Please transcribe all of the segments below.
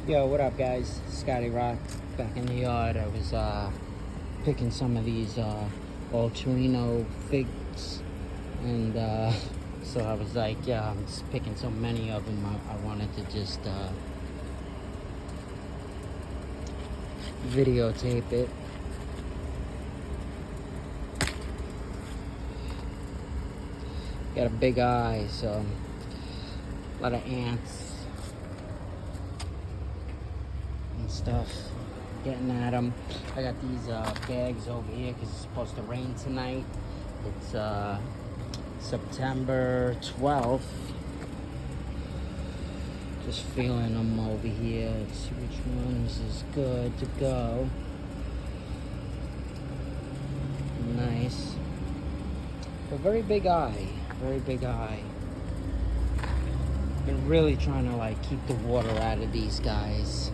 Yo, what up, guys? Scotty Rock back in the yard. I was picking some of these old Torino figs, and so I was like, yeah, I'm just picking so many of them. I wanted to just videotape it. Got a big eye, so a lot of ants and stuff getting at them. I got these bags over here because it's supposed to rain tonight. It's September 12th. Just feeling them over here. Let's see which ones is good to go. Nice. A very big eye. Very big eye. Been really trying to like keep the water out of these guys,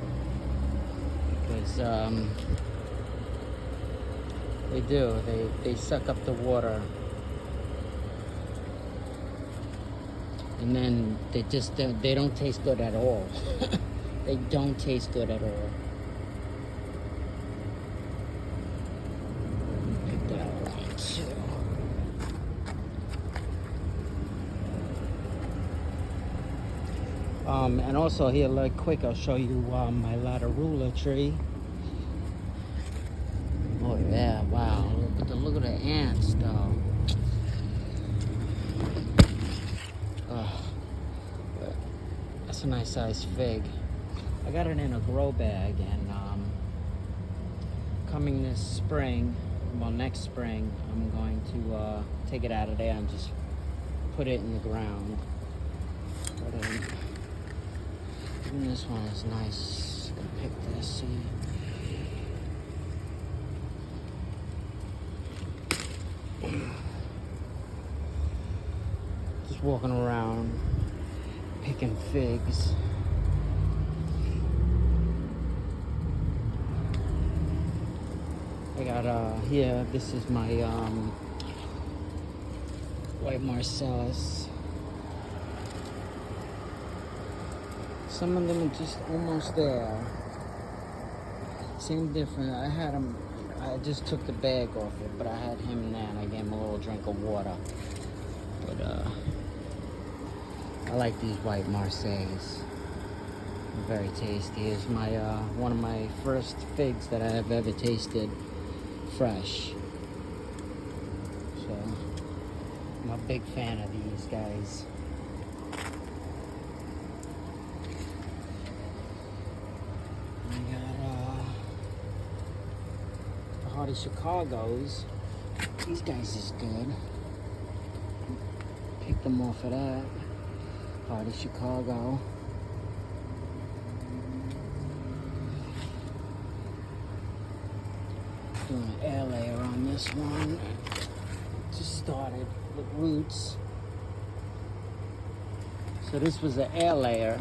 because they do. They suck up the water, and then they don't taste good at all. They don't taste good at all. Pick that one too. And also here, like quick, I'll show you my Latarula tree. Oh yeah, wow! Look at the ants, though. Oh, that's a nice sized fig. I got it in a grow bag, and coming this spring, well, next spring, I'm going to take it out of there and just put it in the ground. But, this one is nice. I'm gonna pick this, see. Just walking around picking figs. I got here, this is my white Marcellus. Some of them are just almost there. Same difference. I just took the bag off it, but I had him there and I gave him a little drink of water. But I like these white Marseilles. They're very tasty. It's my one of my first figs that I have ever tasted fresh. So I'm a big fan of these guys. Hardy Chicago's. These guys is good. Pick them off of that. Hardy Chicago. Doing an air layer on this one. Just started with roots. So this was an air layer.